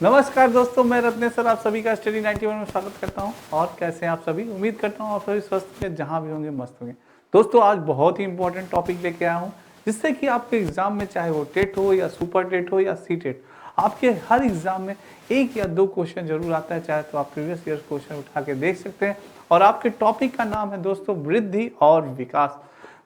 नमस्कार दोस्तों, मैं रत्नेश्वर आप सभी का स्टडी 91 में स्वागत करता हूं। और कैसे हैं आप सभी? उम्मीद करता हूं आप सभी स्वस्थ हैं, जहां भी होंगे मस्त होंगे। दोस्तों आज बहुत ही इंपॉर्टेंट टॉपिक लेके आया हूं, जिससे कि आपके एग्जाम में, चाहे वो टेट हो या सुपर टेट हो या सी टेट, आपके हर एग्जाम में एक या दो क्वेश्चन जरूर आता है। चाहे तो आप प्रीवियस ईयर क्वेश्चन उठा के देख सकते हैं। और आपके टॉपिक का नाम है दोस्तों वृद्धि और विकास,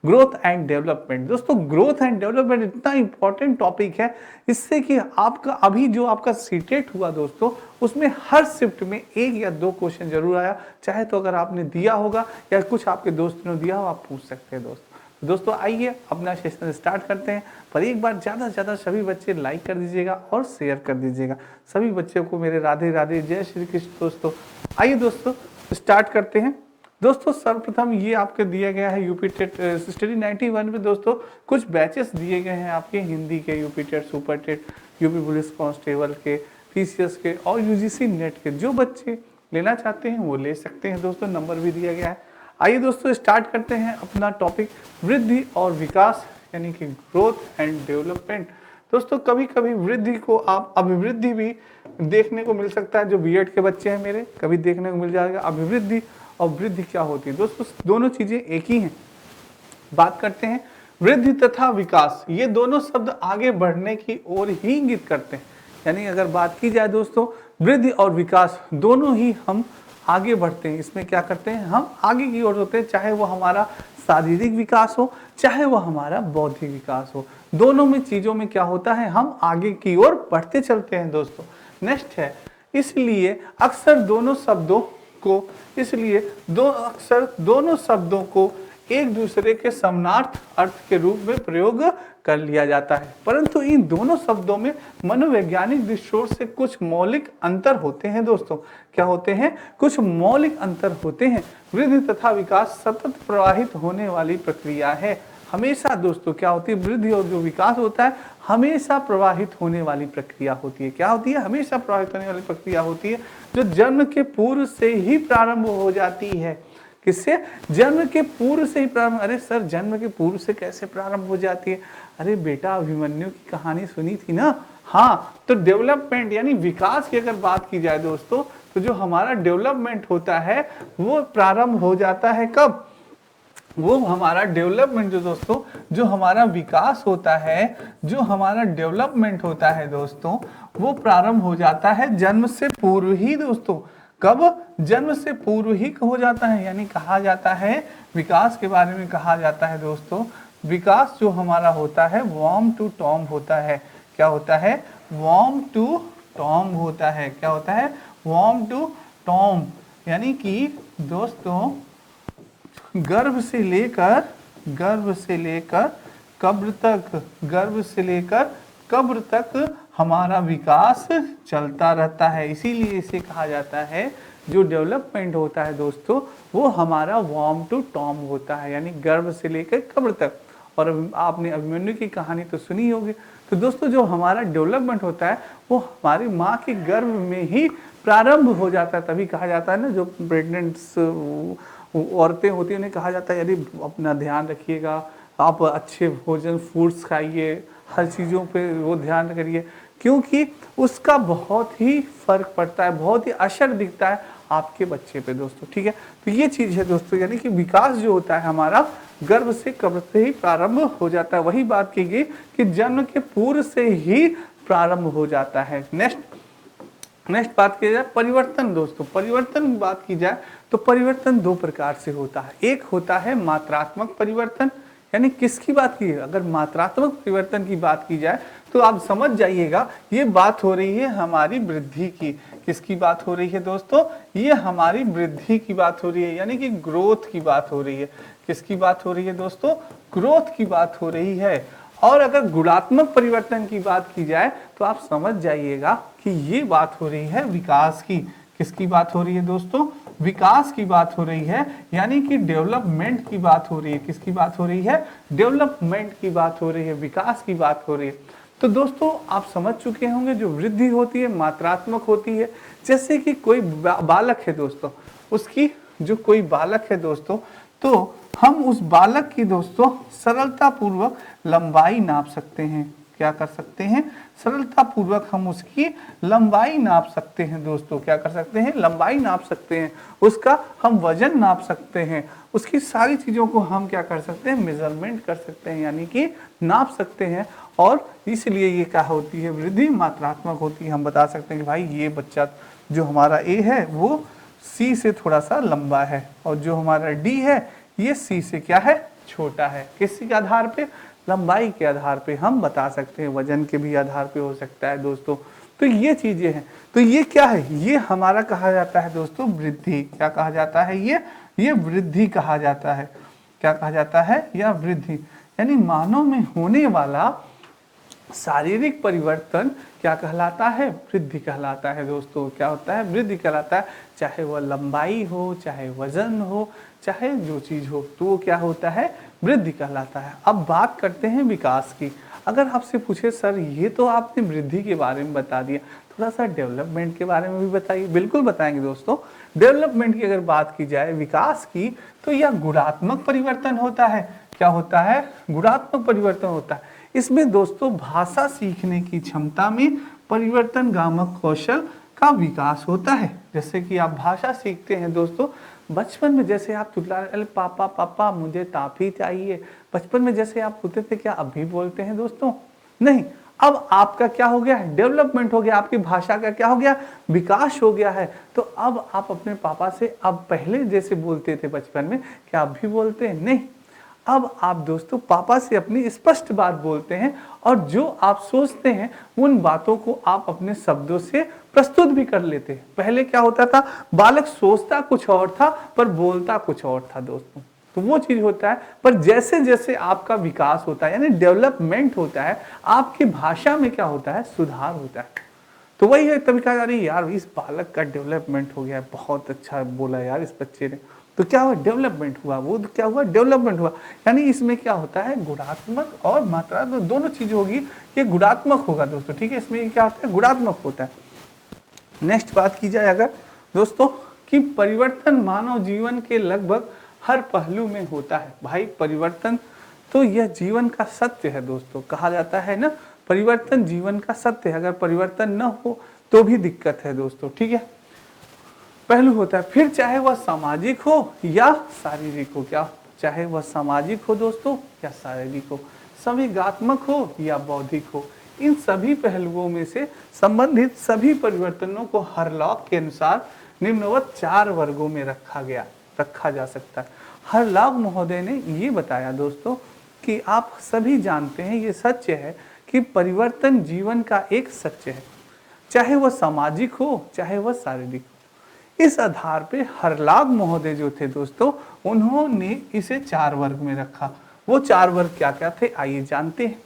ग्रोथ एंड डेवलपमेंट। दोस्तों ग्रोथ एंड डेवलपमेंट इतना इंपॉर्टेंट टॉपिक है, इससे कि आपका अभी जो आपका सीटेट हुआ दोस्तों, उसमें हर शिफ्ट में एक या दो क्वेश्चन जरूर आया। चाहे तो अगर आपने दिया होगा या कुछ आपके दोस्तों ने दिया हो, आप पूछ सकते हैं दोस्तों आइए अपना सेशन स्टार्ट करते हैं। पर एक बार ज़्यादा से ज़्यादा सभी बच्चे लाइक कर दीजिएगा और शेयर कर दीजिएगा। सभी बच्चों को मेरे राधे राधे, जय श्री कृष्ण। दोस्तों आइए दोस्तों स्टार्ट करते हैं। दोस्तों सर्वप्रथम ये आपके दिया गया है यूपी टेट स्टडी 91 में। दोस्तों कुछ बैचेस दिए गए हैं आपके हिंदी के, UP TET, super TET, UP police constable के, पीसीएस के और यूजीसी नेट के। जो बच्चे लेना चाहते हैं वो ले सकते हैं दोस्तों, नंबर भी दिया गया है। आइए दोस्तों स्टार्ट करते हैं अपना टॉपिक वृद्धि और विकास, यानी कि ग्रोथ एंड डेवलपमेंट। दोस्तों कभी कभी वृद्धि को आप अभिवृद्धि भी देखने को मिल सकता है। जो बीएड के बच्चे हैं मेरे, कभी देखने को मिल जाएगा अभिवृद्धि और वृद्धि क्या होती है। दोस्तों दोनों चीजें एक ही हैं। बात करते हैं वृद्धि तथा विकास, ये दोनों शब्द आगे बढ़ने की ओर ही इंगित करते हैं। यानी अगर बात की जाए दोस्तों, वृद्धि और विकास दोनों ही हम आगे बढ़ते हैं। इसमें क्या करते हैं, हम आगे की ओर होते हैं। चाहे वो हमारा शारीरिक विकास हो, चाहे वो हमारा बौद्धिक विकास हो, दोनों में चीजों में क्या होता है, हम आगे की ओर बढ़ते चलते हैं दोस्तों। नेक्स्ट है, इसलिए अक्सर दोनों शब्दों को एक दूसरे के समानार्थी अर्थ के रूप में प्रयोग कर लिया जाता है, परंतु इन दोनों शब्दों में मनोवैज्ञानिक दृष्टिकोण से कुछ मौलिक अंतर होते हैं दोस्तों। क्या होते हैं? कुछ मौलिक अंतर होते हैं। वृद्धि तथा विकास सतत प्रवाहित होने वाली प्रक्रिया है। हमेशा दोस्तों क्या होती है, वृद्धि और जो विकास होता है हमेशा प्रवाहित होने वाली प्रक्रिया होती है। क्या होती है? हमेशा प्रवाहित होने वाली प्रक्रिया होती है, जो जन्म के पूर्व से ही प्रारंभ हो जाती है। किससे? जन्म के पूर्व से ही प्रारंभ। अरे सर, जन्म के पूर्व से कैसे प्रारंभ हो जाती है? अरे बेटा, अभिमन्यु की कहानी सुनी थी ना। हाँ, तो डेवलपमेंट यानी विकास की अगर बात की जाए दोस्तों, तो जो हमारा डेवलपमेंट होता है वो प्रारंभ हो जाता है कब? वो हमारा डेवलपमेंट जो हमारा विकास होता है, जो हमारा डेवलपमेंट होता है दोस्तों, वो प्रारंभ हो जाता है जन्म से पूर्व ही दोस्तों। कब? जन्म से पूर्व ही हो जाता है। यानी कहा जाता है, विकास के बारे में कहा जाता है दोस्तों, विकास जो हमारा होता है वॉर्म टू टॉम होता है। क्या होता है? वॉर्म टू टॉम होता है। क्या होता है? Warm to Tom. यानी कि दोस्तों गर्भ से लेकर कब्र तक हमारा विकास चलता रहता है। इसीलिए इसे कहा जाता है, जो डेवलपमेंट होता है दोस्तों, वो हमारा वॉर्म टू टॉम होता है, यानी गर्भ से लेकर कब्र तक। और आपने अभिमन्यु की कहानी तो सुनी होगी। तो दोस्तों जो हमारा डेवलपमेंट होता है वो हमारी माँ के गर्भ में ही प्रारंभ हो जाता है। तभी कहा जाता है ना, जो प्रेग्नेंट्स औरतें होती हैं उन्हें कहा जाता है यदि अपना ध्यान रखिएगा, आप अच्छे भोजन फूड्स खाइए, हर चीज़ों पे वो ध्यान करिए, क्योंकि उसका बहुत ही फर्क पड़ता है, बहुत ही असर दिखता है आपके बच्चे पे दोस्तों। ठीक है, तो ये चीज़ है दोस्तों, यानी कि विकास जो होता है हमारा गर्भ से कब्र से ही प्रारंभ हो जाता है। वही बात की गई कि जन्म के पूर्व से ही प्रारंभ हो जाता है। नेक्स्ट बात की जाए परिवर्तन दोस्तों। परिवर्तन की बात की जाए तो परिवर्तन दो प्रकार से होता है। एक होता है मात्रात्मक परिवर्तन, यानी किसकी बात की है? अगर मात्रात्मक परिवर्तन की बात की जाए तो आप समझ जाइएगा ये बात हो रही है हमारी वृद्धि की। किसकी बात हो रही है दोस्तों? ये हमारी वृद्धि की बात हो रही है, यानी कि ग्रोथ की बात हो रही है। किसकी बात हो रही है दोस्तों? ग्रोथ की बात हो रही है। और अगर गुणात्मक परिवर्तन की बात की जाए तो आप समझ जाइएगा कि ये बात हो रही है विकास की। किसकी बात हो रही है दोस्तों? विकास की बात हो रही है, यानी कि डेवलपमेंट की बात हो रही है। किसकी बात हो रही है? डेवलपमेंट की बात हो रही है, विकास की बात हो रही है। तो दोस्तों आप समझ चुके होंगे जो वृद्धि होती है मात्रात्मक होती है। जैसे कि कोई बालक है दोस्तों, उसकी जो कोई बालक है दोस्तों, तो हम उस बालक की दोस्तों सरलता पूर्वक लंबाई नाप सकते हैं। क्या कर सकते हैं, सरलता पूर्वक हम उसकी लंबाई नाप सकते हैं दोस्तों। क्या कर सकते हैं, लंबाई नाप सकते हैं, उसका हम वजन नाप सकते हैं, उसकी सारी चीज़ों को हम क्या कर सकते हैं, मेजरमेंट कर सकते हैं, यानी कि नाप सकते हैं। और इसलिए ये क्या होती है, वृद्धि मात्रात्मक होती है। हम बता सकते हैं कि भाई ये बच्चा जो हमारा ए है वो सी से थोड़ा सा लंबा है, और जो हमारा डी है ये सी से क्या है, छोटा है। किसी के आधार पे, लंबाई के आधार पे हम बता सकते हैं, वजन के भी आधार पे हो सकता है दोस्तों। तो ये चीजें हैं। तो ये क्या है, ये हमारा कहा जाता है दोस्तों वृद्धि। क्या कहा जाता है, ये वृद्धि कहा जाता है। क्या कहा जाता है, यह वृद्धि, यानी मानव में होने वाला शारीरिक परिवर्तन क्या कहलाता है, वृद्धि कहलाता है दोस्तों। क्या होता है, वृद्धि कहलाता है। चाहे वह लंबाई हो, चाहे वजन हो, चाहे जो चीज हो, तो वो क्या होता है, वृद्धि कहलाता है। अब बात करते हैं विकास की। अगर आपसे पूछे सर ये तो आपने वृद्धि के बारे में बता दिया, थोड़ा सा डेवलपमेंट के बारे में भी बताइए। बिल्कुल बताएंगे दोस्तों। डेवलपमेंट की अगर बात की जाए, विकास की, तो यह गुणात्मक परिवर्तन होता है। क्या होता है, गुणात्मक परिवर्तन होता है। इसमें दोस्तों भाषा सीखने की क्षमता में परिवर्तनगामक कौशल का विकास होता है। जैसे कि आप भाषा सीखते हैं दोस्तों, बचपन में जैसे आप चिल्ला रहे पापा पापा मुझे टॉफी चाहिए, बचपन में जैसे आप होते थे, क्या अभी बोलते हैं दोस्तों, नहीं। अब आपका क्या हो गया, डेवलपमेंट हो गया, आपकी भाषा का क्या हो गया, विकास हो गया है। तो अब आप अपने पापा से अब पहले जैसे बोलते थे बचपन में, क्या अभी बोलते हैं, नहीं। अब आप दोस्तों पापा से अपनी स्पष्ट बात बोलते हैं, और जो आप सोचते हैं उन बातों को आप अपने शब्दों से प्रस्तुत भी कर लेते हैं। पहले क्या होता था, बालक सोचता कुछ और था पर बोलता कुछ और था दोस्तों। तो वो चीज होता है। पर जैसे जैसे आपका विकास होता है, यानी डेवलपमेंट होता है, आपकी भाषा में क्या होता है, सुधार होता है। तो वही है, तभी कहा जा रही यार इस बालक का डेवलपमेंट हो गया, बहुत अच्छा बोला यार इस बच्चे ने। तो क्या हुआ, डेवलपमेंट हुआ। वो क्या हुआ, डेवलपमेंट हुआ। यानी इसमें क्या होता है, गुणात्मक और मात्रात्मक दोनों चीज होगी। ये गुणात्मक होगा दोस्तों, ठीक है। इसमें क्या होता है, गुणात्मक होता है। नेक्स्ट बात की जाए अगर दोस्तों, कि परिवर्तन मानव जीवन के लगभग हर पहलू में होता है। भाई परिवर्तन तो यह जीवन का सत्य है दोस्तों। कहा जाता है ना, परिवर्तन जीवन का सत्य है। अगर परिवर्तन न हो तो भी दिक्कत है दोस्तों, ठीक है। पहलू होता है। फिर चाहे वह सामाजिक हो या शारीरिक हो, क्या चाहे वह सामाजिक हो दोस्तों या शारीरिक हो, संवेगात्मक हो या बौद्धिक हो, इन सभी पहलुओं में से संबंधित सभी परिवर्तनों को हरलॉक के अनुसार निम्नवत 4 वर्गों में रखा जा सकता है। हरलॉक महोदय ने ये बताया दोस्तों कि आप सभी जानते हैं, ये सत्य है कि परिवर्तन जीवन का एक सत्य है, चाहे वह सामाजिक हो चाहे वह शारीरिक हो। इस आधार पे हरलॉक महोदय जो थे दोस्तों, उन्होंने इसे 4 वर्ग में रखा। वो 4 वर्ग क्या क्या थे, आइए जानते हैं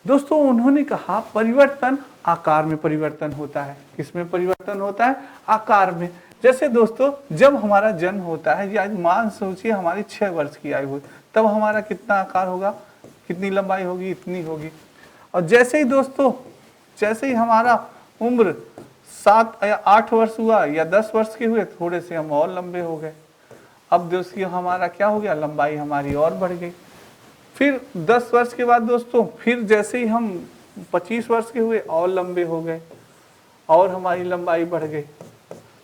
दोस्तों। उन्होंने कहा परिवर्तन आकार में परिवर्तन होता है। किसमें परिवर्तन होता है, आकार में। जैसे दोस्तों जब हमारा जन्म होता है, या मान सोचिए हमारी 6 वर्ष की आयु हुई, तब हमारा कितना आकार होगा, कितनी लंबाई होगी, इतनी होगी। और जैसे ही दोस्तों, जैसे ही हमारा उम्र 7 या 8 वर्ष हुआ या 10 वर्ष के हुए, थोड़े से हम और लंबे हो गए। अब दोस्तों हमारा क्या हो गया, लंबाई हमारी और बढ़ गई। फिर 10 वर्ष के बाद दोस्तों, फिर जैसे ही हम 25 वर्ष के हुए, और लंबे हो गए, और हमारी लंबाई बढ़ गई।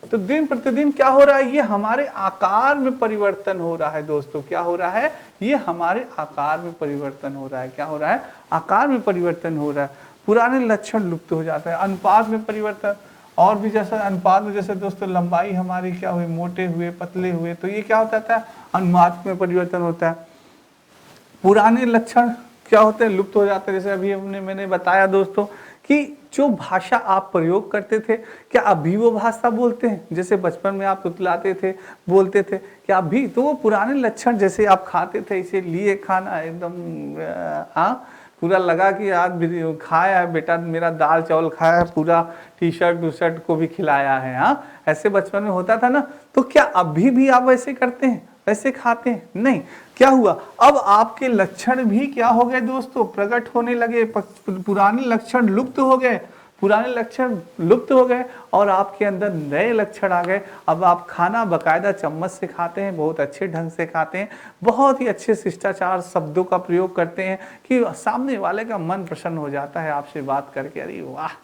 तो दिन प्रतिदिन क्या हो रहा है, ये हमारे आकार में परिवर्तन हो रहा है दोस्तों। क्या हो रहा है, ये हमारे आकार में परिवर्तन हो रहा है। क्या हो रहा है, आकार में परिवर्तन हो रहा है। पुराने लक्षण लुप्त हो जाते हैं। अनुपात में परिवर्तन, और भी जैसा अनुपात में, जैसे दोस्तों लंबाई हमारी क्या हुई, मोटे हुए, पतले हुए, तो ये क्या होता था, अनुपात में परिवर्तन होता है। पुराने लक्षण क्या होते हैं, लुप्त हो जाते हैं। जैसे अभी मैंने बताया दोस्तों कि जो भाषा आप प्रयोग करते थे, क्या अभी वो भाषा बोलते हैं, जैसे बचपन में आप तुतलाते थे, बोलते थे, क्या अभी, तो वो पुराने लक्षण, जैसे आप खाते थे, इसे लिए खाना एकदम पूरा लगा कि आज खाया है बेटा, मेरा दाल चावल खाया है, पूरा टी शर्ट को भी खिलाया है, हाँ, ऐसे बचपन में होता था ना। तो क्या अभी भी आप वैसे करते हैं, वैसे खाते हैं, नहीं। क्या हुआ, अब आपके लक्षण भी क्या हो गए दोस्तों, प्रकट होने लगे, पुराने लक्षण लुप्त हो गए। पुराने लक्षण लुप्त हो गए और आपके अंदर नए लक्षण आ गए। अब आप खाना बाकायदा चम्मच से खाते हैं, बहुत अच्छे ढंग से खाते हैं, बहुत ही अच्छे शिष्टाचार शब्दों का प्रयोग करते हैं कि सामने वाले का मन प्रसन्न हो जाता है आपसे बात करके। अरे वाह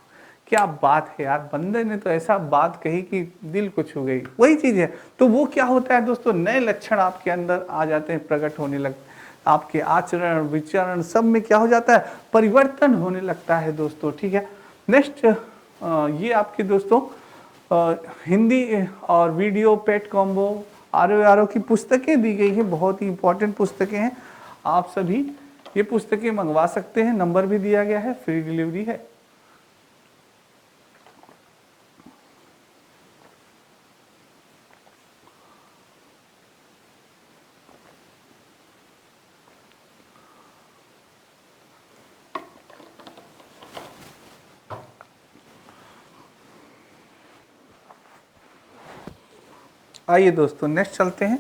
क्या बात है यार, बंदे ने तो ऐसा बात कही कि दिल को छू गई, वही चीज है। तो वो क्या होता है दोस्तों, नए लक्षण आपके अंदर आ जाते हैं, प्रकट होने लगते हैं। आपके आचरण विचरण सब में क्या हो जाता है, परिवर्तन होने लगता है दोस्तों। ठीक है, नेक्स्ट ये आपके दोस्तों हिंदी और वीडियो पेट कॉम्बो RORO की पुस्तकें दी गई है, बहुत ही इंपॉर्टेंट पुस्तकें हैं। आप सभी ये पुस्तकें मंगवा सकते हैं, नंबर भी दिया गया है, फ्री डिलीवरी है। आइए दोस्तों नेक्स्ट चलते हैं।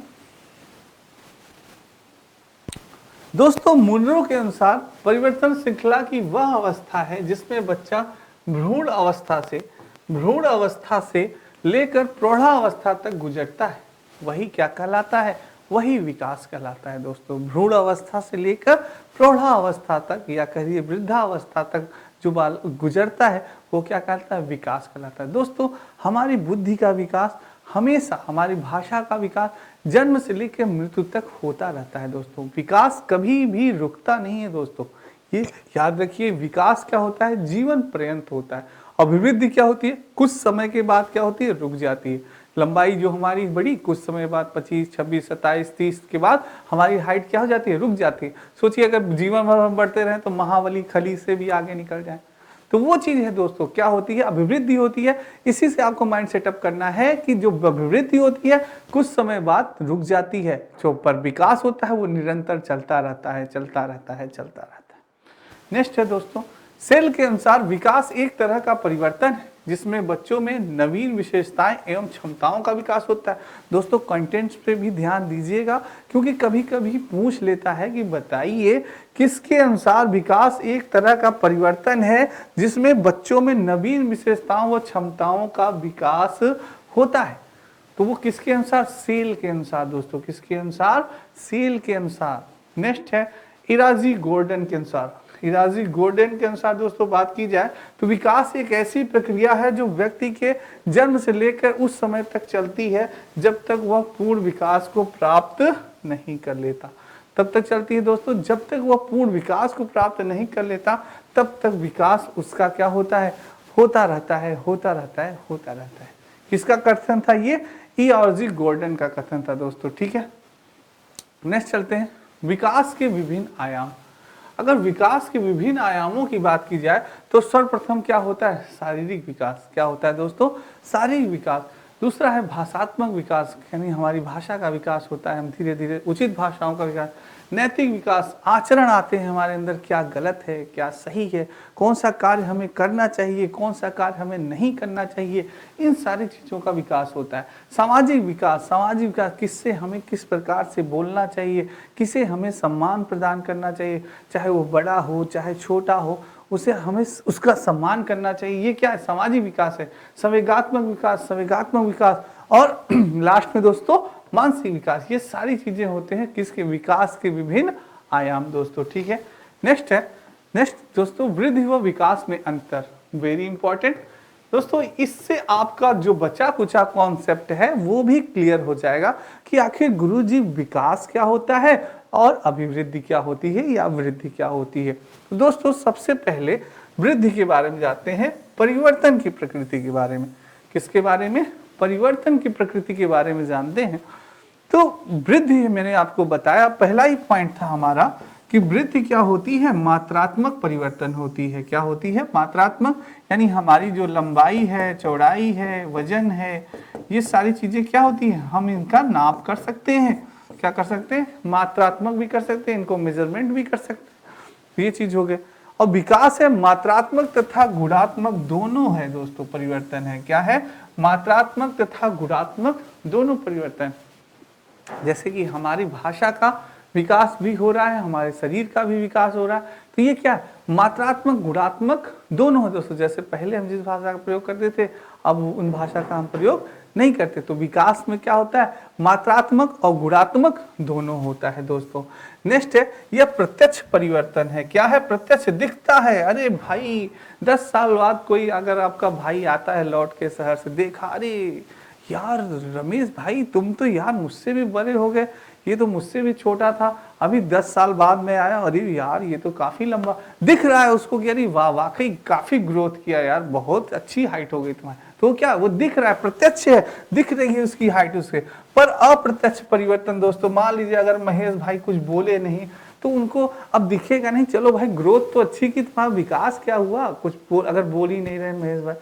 दोस्तों मुनरो के अनुसार परिवर्तन श्रृंखला की वह अवस्था है जिसमें बच्चा भ्रूण अवस्था से लेकर प्रौढ़ावस्था तक गुजरता है, वही क्या कहलाता है, वही विकास कहलाता है दोस्तों। भ्रूण अवस्था से लेकर प्रौढ़ावस्था तक या कहिए वृद्धावस्था तक जो बाल गुजरता है वो क्या कहलाता है, विकास कहलाता है दोस्तों। हमारी बुद्धि का विकास हमेशा, हमारी भाषा का विकास जन्म से लेकर मृत्यु तक होता रहता है दोस्तों। विकास कभी भी रुकता नहीं है दोस्तों, ये याद रखिए। विकास क्या होता है, जीवन पर्यंत होता है। अभिवृद्धि क्या होती है, कुछ समय के बाद क्या होती है, रुक जाती है। लंबाई जो हमारी बढ़ी, कुछ समय बाद 25, 26, 27, 30 के बाद हमारी हाइट क्या हो जाती है, रुक जाती है। सोचिए अगर जीवन भर हम बढ़ते रहें तो महाबली खली से भी आगे निकल जाए। तो वो चीज है दोस्तों, क्या होती है, अभिवृद्धि होती है। इसी से आपको माइंड सेटअप करना है कि जो अभिवृद्धि होती है कुछ समय बाद रुक जाती है, जो पर विकास होता है वो निरंतर चलता रहता है, चलता रहता है, चलता रहता है। नेक्स्ट है दोस्तों, सेल के अनुसार विकास एक तरह का परिवर्तन है जिसमें बच्चों में नवीन विशेषताएं एवं क्षमताओं का विकास होता है। दोस्तों कंटेंट्स पे भी ध्यान दीजिएगा, क्योंकि कभी कभी पूछ लेता है कि बताइए किसके अनुसार विकास एक तरह का परिवर्तन है जिसमें बच्चों में नवीन विशेषताओं व क्षमताओं का विकास होता है। तो वो किसके अनुसार, सेल के अनुसार दोस्तों, किसके अनुसार, सेल के अनुसार। नेक्स्ट है इराजी गोर्डन के अनुसार। इराजी गोर्डन के अनुसार दोस्तों बात की जाए तो विकास एक ऐसी प्रक्रिया है जो व्यक्ति के जन्म से लेकर उस समय तक चलती है जब तक वह पूर्ण विकास को प्राप्त नहीं कर लेता। तब तक चलती है दोस्तों जब तक वह पूर्ण विकास को प्राप्त नहीं कर लेता, तब तक विकास उसका क्या होता है, होता रहता है, होता रहता है, होता रहता है। किसका कथन था ये, इराजी गोर्डन का कथन था दोस्तों। ठीक है, नेक्स्ट चलते हैं, विकास के विभिन्न आयाम। अगर विकास के विभिन्न आयामों की बात की जाए तो सर्वप्रथम क्या होता है, शारीरिक विकास। क्या होता है दोस्तों, शारीरिक विकास। दूसरा है भाषात्मक विकास, यानी हमारी भाषा का विकास होता है, हम धीरे धीरे उचित भाषाओं का विकास। नैतिक विकास, आचरण आते हैं हमारे अंदर, क्या गलत है क्या सही है, कौन सा कार्य हमें करना चाहिए, कौन सा कार्य हमें नहीं करना चाहिए, इन सारी चीज़ों का विकास होता है। सामाजिक विकास, सामाजिक विकास, किससे हमें किस प्रकार से बोलना चाहिए, किसे हमें सम्मान प्रदान करना चाहिए, चाहे वो बड़ा हो चाहे छोटा हो, उसे हमें उसका सम्मान करना चाहिए। ये क्या है, सामाजिक विकास है। संवेगात्मक विकास, संवेगात्मक विकास, और लास्ट में दोस्तों मानसिक विकास। ये सारी चीजें होते हैं किसके, विकास के विभिन्न आयाम दोस्तों। ठीक है, नेक्स्ट है, नेक्स्ट दोस्तों वृद्धि व विकास में अंतर, वेरी इंपॉर्टेंट दोस्तों। इससे आपका जो बचा कुचा कॉन्सेप्ट है वो भी क्लियर हो जाएगा कि आखिर गुरुजी विकास क्या होता है और अभिवृद्धि क्या होती है या वृद्धि क्या होती है। तो दोस्तों सबसे पहले वृद्धि के बारे में जानते हैं, परिवर्तन की प्रकृति के बारे में। किसके बारे में, परिवर्तन की प्रकृति के बारे में जानते हैं। तो वृद्धि मैंने आपको बताया, पहला ही पॉइंट था हमारा कि वृद्धि क्या होती है, मात्रात्मक परिवर्तन होती है। क्या होती है, मात्रात्मक, यानी हमारी जो लंबाई है, चौड़ाई है, वजन है, ये सारी चीजें क्या होती है, हम इनका नाप कर सकते हैं। क्या कर सकते हैं, मात्रात्मक भी कर सकते हैं, इनको मेजरमेंट भी कर सकते हैं, ये चीज हो गए। और विकास है मात्रात्मक तथा गुणात्मक दोनों है दोस्तों, परिवर्तन है। क्या है, मात्रात्मक तथा गुणात्मक दोनों परिवर्तन। जैसे कि हमारी भाषा का विकास भी हो रहा है, हमारे शरीर का भी विकास हो रहा है। तो ये क्या है, मात्रात्मक गुणात्मक दोनों है दोस्तों। जैसे पहले हम जिस भाषा का प्रयोग करते थे, अब उन भाषा का हम प्रयोग नहीं करते। तो विकास में क्या होता है, मात्रात्मक और गुणात्मक दोनों होता है दोस्तों। नेक्स्ट है, यह प्रत्यक्ष परिवर्तन है। क्या है, प्रत्यक्ष दिखता है। अरे भाई 10 साल बाद कोई अगर आपका भाई आता है लौट के शहर से, देखा, अरे यार रमेश भाई तुम तो यार मुझसे भी बड़े हो गए, ये तो मुझसे भी छोटा था, अभी 10 साल बाद में आया, अरे यार ये तो काफी लंबा दिख रहा है उसको कि अरे वाह वाकई काफी ग्रोथ किया यार, बहुत अच्छी हाइट हो गई तुम्हारी। तो क्या वो दिख रहा है, प्रत्यक्ष है, दिख रही है उसकी हाइट उसके। पर अप्रत्यक्ष परिवर्तन दोस्तों, मान लीजिए अगर महेश भाई कुछ बोले नहीं तो उनको अब दिखेगा नहीं, चलो भाई ग्रोथ तो अच्छी की, तुम्हारा विकास क्या हुआ, कुछ अगर बोल ही नहीं रहे महेश भाई,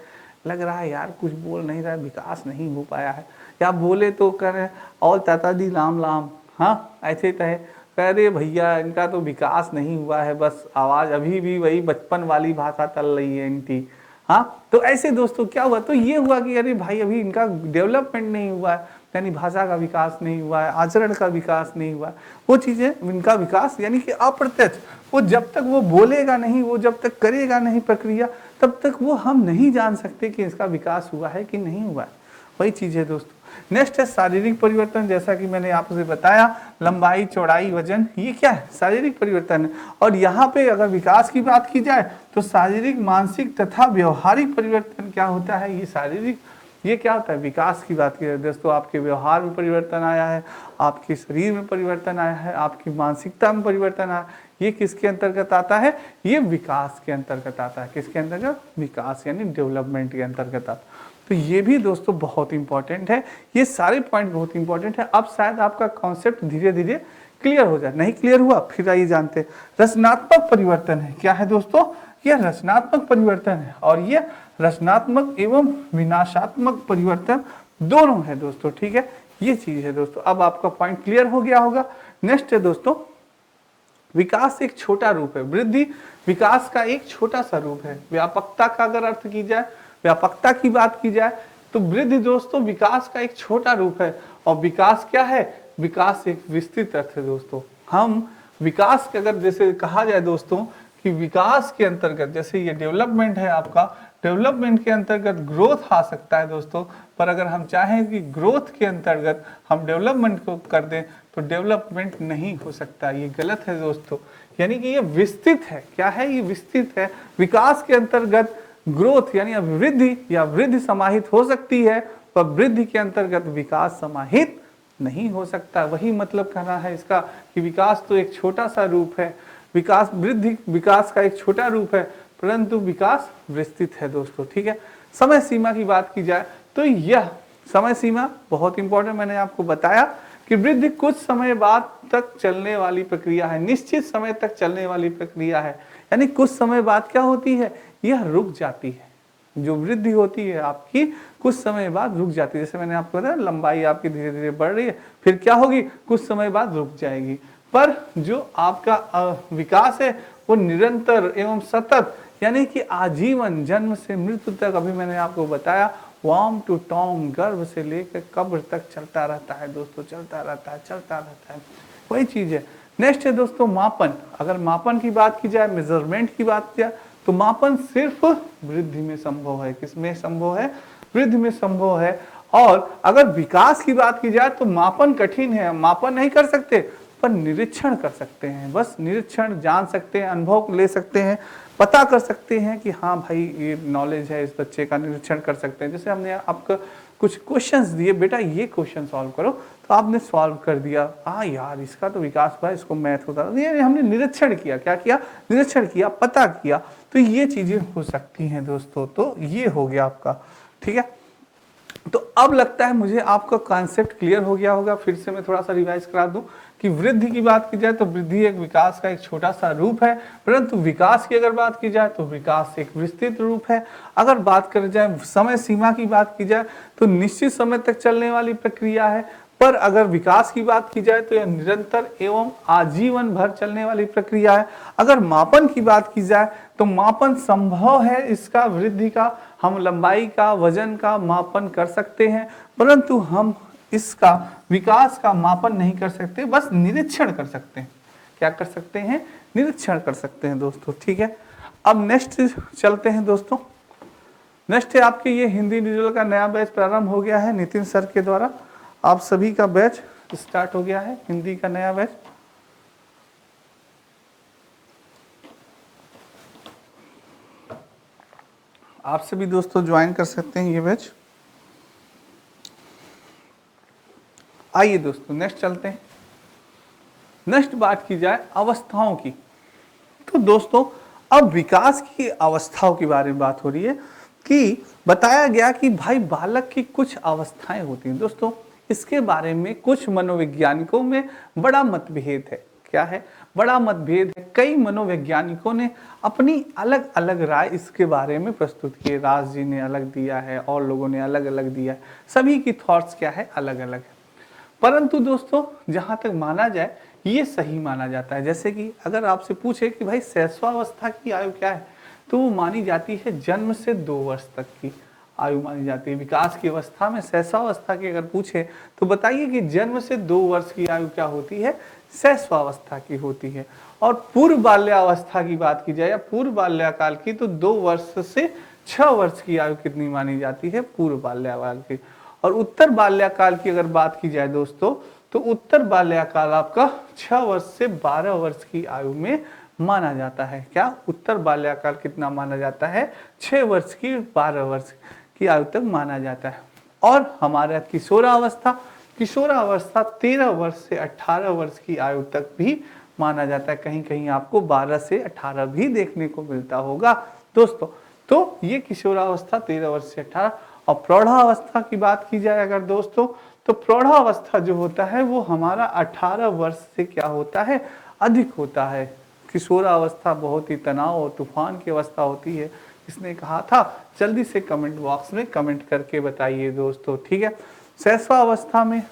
लग रहा है यार कुछ बोल नहीं रहा है, विकास नहीं हो पाया है। या बोले तो कह रहे और चाचा जी लाम लाम, हाँ ऐसे कहे, कह रहे भैया इनका तो विकास नहीं हुआ है, बस आवाज अभी भी वही बचपन वाली भाषा चल रही है इनकी। हाँ तो ऐसे दोस्तों क्या हुआ, तो ये हुआ कि अरे भाई अभी इनका डेवलपमेंट नहीं हुआ है, यानी भाषा का विकास नहीं हुआ है, आचरण का विकास नहीं हुआ है, वो चीजें इनका विकास यानी कि अप्रत्यक्ष। वो जब तक वो बोलेगा नहीं, वो जब तक करेगा नहीं प्रक्रिया, तब तक वो हम नहीं जान सकते कि इसका विकास हुआ है कि नहीं हुआ है। वही चीज है दोस्तों। नेक्स्ट है शारीरिक परिवर्तन। जैसा कि मैंने आपसे बताया, लंबाई चौड़ाई वजन, ये क्या है, शारीरिक परिवर्तन है। और यहाँ पे अगर विकास की बात की जाए तो शारीरिक मानसिक तथा व्यवहारिक परिवर्तन क्या होता है, ये शारीरिक, ये क्या होता है, विकास की बात की जाए दोस्तों, आपके व्यवहार में परिवर्तन आया है, आपके शरीर में परिवर्तन आया है, आपकी मानसिकता में परिवर्तन आया, ये किसके अंतर्गत आता है, ये विकास के अंतर्गत आता है। किसके अंतर्गत, विकास यानी डेवलपमेंट के अंतर्गत आता है। तो ये भी दोस्तों बहुत इंपॉर्टेंट है, ये सारे पॉइंट बहुत इंपॉर्टेंट है। अब शायद आपका कॉन्सेप्ट धीरे धीरे क्लियर हो जाए, नहीं क्लियर हुआ फिर आइए जानते। रचनात्मक परिवर्तन है, क्या है दोस्तों, यह रचनात्मक परिवर्तन है। और ये रचनात्मक एवं विनाशात्मक परिवर्तन दोनों है दोस्तों, ठीक है, ये चीज है दोस्तों। अब आपका पॉइंट क्लियर हो गया होगा। नेक्स्ट है दोस्तों, विकास एक छोटा रूप है, वृद्धि विकास का एक छोटा सा रूप है। व्यापकता का अगर अर्थ की जाए, व्यापकता की बात की जाए तो वृद्धि दोस्तों विकास का एक छोटा रूप है। और विकास क्या है, विकास एक विस्तृत अर्थ है दोस्तों। हम विकास के अगर जैसे कहा जाए दोस्तों कि विकास के अंतर्गत, जैसे ये डेवलपमेंट है आपका, डेवलपमेंट के अंतर्गत ग्रोथ आ सकता है दोस्तों। पर अगर हम चाहें कि ग्रोथ के अंतर्गत हम डेवलपमेंट को कर दें तो डेवलपमेंट नहीं हो सकता, ये गलत है दोस्तों। यानी कि ये विस्तृत है, क्या है, ये विस्तृत है। विकास के अंतर्गत ग्रोथ यानी अभिवृद्धि या वृद्धि समाहित हो सकती है, पर वृद्धि के अंतर्गत विकास समाहित नहीं हो सकता। वही मतलब कहना है इसका कि विकास तो एक छोटा सा रूप है, विकास वृद्धि विकास का एक छोटा रूप है, परंतु विकास विस्तृत है दोस्तों, ठीक है। समय सीमा की बात की जाए तो यह समय सीमा बहुत इंपॉर्टेंट, मैंने आपको बताया कि वृद्धि कुछ समय बाद तक चलने वाली प्रक्रिया है, निश्चित समय तक चलने वाली प्रक्रिया है। यानी कुछ समय बाद क्या होती है, यह रुक जाती है। जो वृद्धि होती है आपकी कुछ समय बाद रुक जाती है। जैसे मैंने आपको बताया लंबाई आपकी धीरे धीरे बढ़ रही है, फिर क्या होगी, कुछ समय बाद रुक जाएगी। पर जो आपका विकास है वो निरंतर एवं सतत यानी कि आजीवन, जन्म से मृत्यु तक, अभी मैंने आपको बताया वार्म टू टॉम, गर्भ से लेकर कब्र तक चलता रहता है दोस्तों, चलता रहता है, चलता रहता है, वही चीज है। नेक्स्ट है दोस्तों मापन। अगर मापन की बात की जाए, मेजरमेंट की बात की जाए तो मापन सिर्फ वृद्धि में संभव है। किसमें संभव है, वृद्धि में संभव है। और अगर विकास की बात की जाए तो मापन कठिन है, मापन नहीं कर सकते पर निरीक्षण कर सकते हैं। बस निरीक्षण जान सकते हैं, अनुभव ले सकते हैं, पता कर सकते हैं कि हाँ भाई ये नॉलेज है इस बच्चे का, निरीक्षण कर सकते हैं। जैसे हमने आपको कुछ क्वेश्चंस दिए, बेटा ये क्वेश्चन सॉल्व करो, तो आपने सॉल्व कर दिया, हाँ यार इसका तो विकास हुआ, इसको मैथ होता है, ये हमने निरीक्षण किया। क्या किया, निरीक्षण किया, पता किया। तो ये चीजें हो सकती हैं दोस्तों। तो ये हो गया आपका, ठीक है। तो अब लगता है मुझे आपका कॉन्सेप्ट क्लियर हो गया होगा। फिर से मैं थोड़ा सा रिवाइज करा दूं कि वृद्धि की बात की जाए तो वृद्धि एक विकास का एक छोटा सा रूप है, परंतु विकास की अगर बात की जाए तो विकास एक विस्तृत रूप है। अगर बात करें जाए समय सीमा की बात की जाए तो निश्चित समय तक चलने वाली प्रक्रिया है, पर अगर विकास की बात की जाए तो यह निरंतर एवं आजीवन भर चलने वाली प्रक्रिया है। अगर मापन की बात की जाए तो मापन संभव है इसका, वृद्धि का, हम लंबाई का, वजन का मापन कर सकते हैं, परंतु हम इसका विकास का मापन नहीं कर सकते, बस निरीक्षण कर सकते हैं। क्या कर सकते हैं? निरीक्षण कर सकते हैं दोस्तों, ठीक है। अब नेक्स्ट चलते हैं दोस्तों। नेक्स्ट है आपके ये हिंदी इंडिविजुअल का नया बैच प्रारंभ हो गया है नितिन सर के द्वारा। आप सभी का बैच स्टार्ट हो गया है, हिंदी का नया बैच। आप सभी दोस्तों ज्वाइन कर सकते हैं ये बैच। आइए दोस्तों नेक्स्ट चलते हैं। नेक्स्ट बात की जाए अवस्थाओं की, तो दोस्तों अब विकास की अवस्थाओं के बारे में बात हो रही है कि बताया गया कि भाई बालक की कुछ अवस्थाएं होती हैं दोस्तों। इसके बारे में कुछ मनोवैज्ञानिकों में बड़ा मतभेद है। क्या है? बड़ा मतभेद है। कई मनोवैज्ञानिकों ने अपनी अलग अलग राय इसके बारे में प्रस्तुत की है। राज जी ने अलग दिया है और लोगों ने अलग अलग दिया है। सभी की थॉट्स क्या है? अलग अलग है। परंतु दोस्तों जहां तक माना जाए ये सही माना जाता है। जैसे कि अगर आपसे पूछे कि भाई शैशवावस्था की आयु क्या है, तो वो मानी जाती है जन्म से 2 वर्ष तक की आयु मानी जाती है। विकास की अवस्था में शैशवावस्था की अगर पूछे तो बताइए कि जन्म से 2 वर्ष की आयु क्या होती है? शैशवावस्था की होती है। और पूर्व बाल्यावस्था की बात की जाए या पूर्व बाल्यकाल की, तो 2 वर्ष से 6 वर्ष की आयु कितनी मानी जाती है? पूर्व बाल्यकाल की। और उत्तर बाल्यकाल की अगर बात की जाए दोस्तों, तो उत्तर बाल्यकाल आपका 6 वर्ष से 12 वर्ष की आयु में माना जाता है। क्या? उत्तर बाल्यकाल कितना माना जाता है? 6 वर्ष की 12 वर्ष की आयु तक माना जाता है। और हमारा किशोरावस्था, किशोरावस्था 13 वर्ष से 18 वर्ष की आयु तक भी माना जाता है। कहीं कहीं आपको 12 से 18 भी देखने को मिलता होगा दोस्तों। तो ये किशोरावस्था 13 वर्ष से 18। और प्रौढ़ावस्था की बात की जाए अगर दोस्तों, तो प्रौढ़ावस्था जो होता है वो हमारा 18 वर्ष से क्या होता है? अधिक होता है। किशोरावस्था बहुत ही तनाव और तूफान की अवस्था होती है। इसने कहा था जल्दी से कमेंट बॉक्स में कमेंट करके बताइए दोस्तों, ठीक है। शैशवावस्था में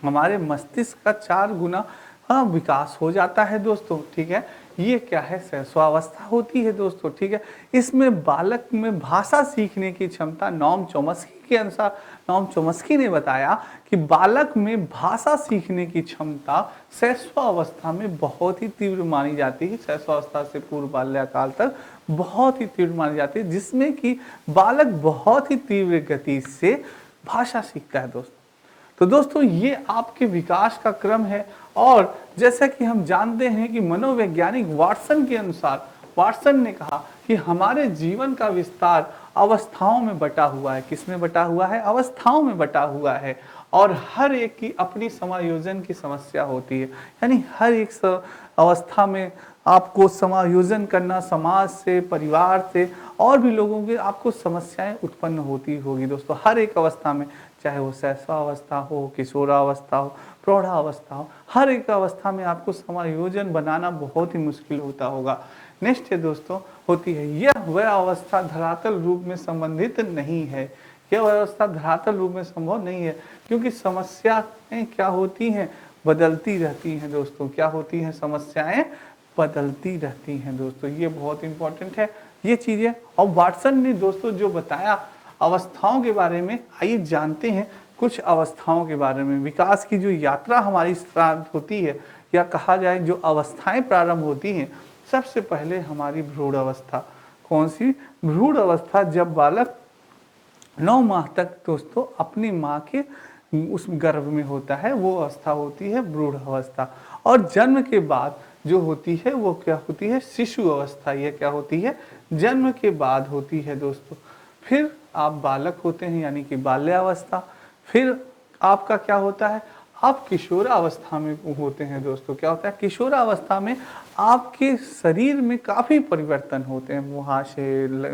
हमारे मस्तिष्क का 4 गुना विकास हो जाता है दोस्तों, ठीक है। ये क्या है? शैशवावस्था होती है दोस्तों, ठीक है। इसमें बालक में भाषा सीखने की क्षमता, नॉम चोम्स्की के अनुसार, नॉम चोम्स्की ने बताया कि बालक में भाषा सीखने की क्षमता शैशवावस्था में बहुत ही तीव्र मानी जाती है। शैशवावस्था से पूर्व बाल्यकाल तक बहुत ही तीव्र मानी जाती है, जिसमें कि बालक बहुत ही तीव्र गति से भाषा सीखता है दोस्तों। तो दोस्तों ये आपके विकास का क्रम है। और जैसा कि हम जानते हैं कि मनोवैज्ञानिक वाटसन के अनुसार, वाटसन ने कहा कि हमारे जीवन का विस्तार अवस्थाओं में बटा हुआ है। किसमें बटा हुआ है? अवस्थाओं में बटा हुआ है। और हर एक की अपनी समायोजन की समस्या होती है। यानी हर एक अवस्था में आपको समायोजन करना, समाज से, परिवार से और भी लोगों के आपको समस्याएं उत्पन्न होती होगी दोस्तों। हर एक अवस्था में, चाहे वो शैशवावस्था हो, किशोरावस्था हो, प्रौढ़ावस्था हो, हर एक अवस्था में आपको समायोजन बनाना बहुत ही मुश्किल होता होगा। नेक्स्ट है दोस्तों, होती है यह वह अवस्था धरातल रूप में संबंधित नहीं है। यह अवस्था धरातल रूप में संभव नहीं है, क्योंकि समस्याएं क्या होती हैं? बदलती रहती हैं दोस्तों। क्या होती हैं? समस्याएं बदलती रहती हैं दोस्तों। ये बहुत इंपॉर्टेंट है ये चीजें। और वाटसन ने दोस्तों जो बताया अवस्थाओं के बारे में, आइए जानते हैं कुछ अवस्थाओं के बारे में। विकास की जो यात्रा हमारी प्रारंभ होती है, या कहा जाए जो अवस्थाएं प्रारंभ होती हैं, सबसे पहले हमारी भ्रूण अवस्था। कौन सी? भ्रूण अवस्था। जब बालक 9 माह तक दोस्तों अपनी माँ के उस गर्भ में होता है, वो अवस्था होती है भ्रूण अवस्था। और जन्म के बाद जो होती है वो क्या होती है? शिशु अवस्था। ये क्या होती है? जन्म के बाद होती है दोस्तों। फिर आप बालक होते हैं, यानी कि बाल्यावस्था। फिर आपका क्या होता है? आप किशोरावस्था में होते हैं दोस्तों। क्या होता है? किशोरावस्था में आपके शरीर में काफ़ी परिवर्तन होते हैं, मुहासे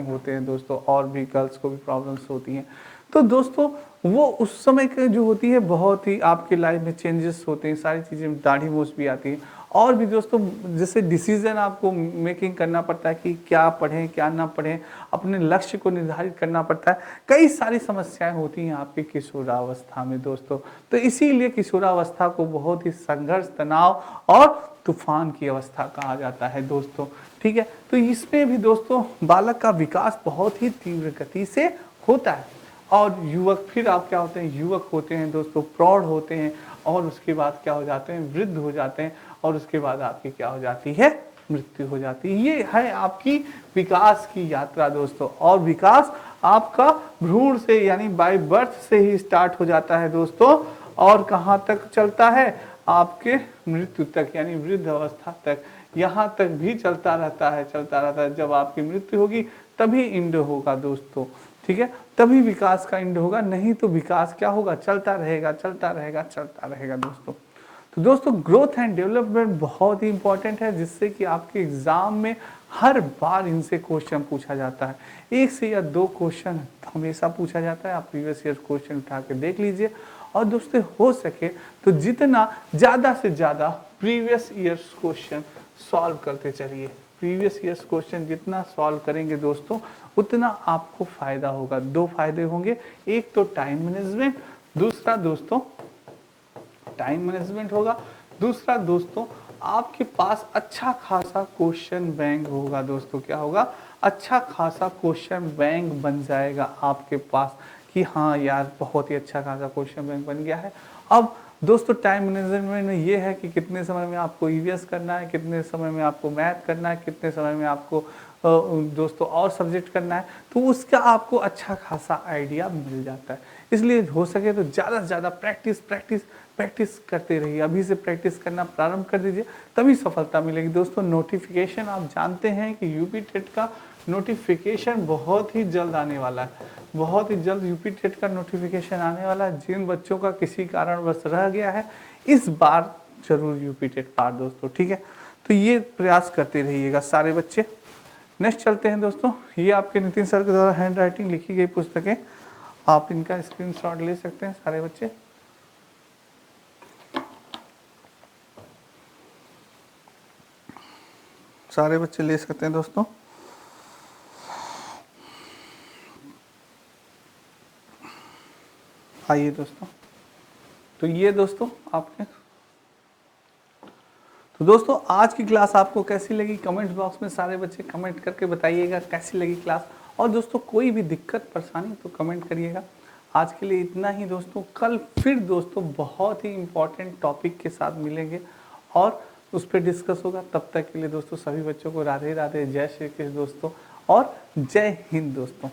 होते हैं दोस्तों, और भी गर्ल्स को भी प्रॉब्लम्स होती हैं। तो दोस्तों वो उस समय के जो होती है बहुत ही आपके लाइफ में चेंजेस होते हैं, सारी चीज़ें, दाढ़ी मूछ भी आती है। और भी दोस्तों जैसे डिसीजन आपको मेकिंग करना पड़ता है कि क्या पढ़ें क्या ना पढ़ें, अपने लक्ष्य को निर्धारित करना पड़ता है। कई सारी समस्याएं होती हैं आपकी किशोरावस्था में दोस्तों। तो इसीलिए किशोरावस्था को बहुत ही संघर्ष, तनाव और तूफान की अवस्था कहा जाता है दोस्तों, ठीक है। तो इसमें भी दोस्तों बालक का विकास बहुत ही तीव्र गति से होता है। और युवक, फिर आप क्या होते हैं, युवक होते हैं दोस्तों, प्रौढ़ होते हैं, और उसके बाद क्या हो जाते हैं, वृद्ध हो जाते हैं, और उसके बाद आपकी क्या हो जाती है, मृत्यु हो जाती है। ये है आपकी विकास की यात्रा दोस्तों। और विकास आपका भ्रूण से यानी बाय बर्थ से ही स्टार्ट हो जाता है दोस्तों, और कहाँ तक चलता है, आपके मृत्यु तक यानी वृद्ध अवस्था तक, यहाँ तक भी चलता रहता है, चलता रहता है। जब आपकी मृत्यु होगी तभी इंड होगा दोस्तों, ठीक है, तभी विकास का इंड होगा, नहीं तो विकास क्या होगा, चलता रहेगा, चलता रहेगा, चलता रहेगा दोस्तों। तो दोस्तों ग्रोथ एंड डेवलपमेंट बहुत ही इंपॉर्टेंट है, जिससे कि आपके एग्जाम में हर बार इनसे क्वेश्चन पूछा जाता है। एक से या दो क्वेश्चन हमेशा पूछा जाता है, आप प्रीवियस ईयर क्वेश्चन उठा के देख लीजिए। और दोस्तों हो सके तो जितना ज़्यादा से ज़्यादा प्रीवियस ईयर्स क्वेश्चन सॉल्व करते चलिए। प्रीवियस ईयर्स क्वेश्चन जितना सॉल्व करेंगे दोस्तों उतना आपको फ़ायदा होगा। दो फायदे होंगे, एक तो टाइम मैनेजमेंट, दूसरा दोस्तों टाइम मैनेजमेंट होगा, दूसरा दोस्तों आपके पास अच्छा खासा क्वेश्चन बैंक होगा दोस्तों। क्या होगा, अच्छा खासा क्वेश्चन बैंक बन जाएगा आपके पास कि हाँ यार बहुत ही अच्छा खासा क्वेश्चन बैंक बन गया है। अब दोस्तों टाइम मैनेजमेंट में ये है कि कितने समय में आपको ईवीएस करना है, कितने समय में आपको मैथ करना है, कितने समय में आपको दोस्तों और सब्जेक्ट करना है, तो उसका आपको अच्छा खासा आइडिया मिल जाता है। इसलिए हो सके तो ज़्यादा से ज़्यादा प्रैक्टिस प्रैक्टिस प्रैक्टिस करते रहिए। अभी से प्रैक्टिस करना प्रारंभ कर दीजिए, तभी सफलता मिलेगी दोस्तों। नोटिफिकेशन आप जानते हैं कि यूपी टेट का नोटिफिकेशन बहुत ही जल्द आने वाला है, बहुत ही जल्द यूपी टेट का नोटिफिकेशन आने वाला है। जिन बच्चों का किसी कारणवश रह गया है, इस बार जरूर यूपी टेट पार दोस्तों, ठीक है। तो ये प्रयास करते रहिएगा सारे बच्चे। नेक्स्ट चलते हैं दोस्तों, ये आपके नितिन सर के द्वारा हैंड राइटिंग लिखी गई पुस्तकें, आप इनका स्क्रीनशॉट ले सकते हैं सारे बच्चे। सारे बच्चे ले सकते हैं दोस्तों। आइए दोस्तों, तो ये दोस्तों आपके, तो दोस्तों आज की क्लास आपको कैसी लगी, कमेंट बॉक्स में सारे बच्चे कमेंट करके बताइएगा कैसी लगी क्लास। और दोस्तों कोई भी दिक्कत परेशानी तो कमेंट करिएगा। आज के लिए इतना ही दोस्तों, कल फिर दोस्तों बहुत ही इम्पोर्टेंट टॉपिक के साथ मिलेंगे और उस पर डिस्कस होगा। तब तक के लिए दोस्तों सभी बच्चों को राधे राधे, जय श्री कृष्ण दोस्तों, और जय हिंद दोस्तों।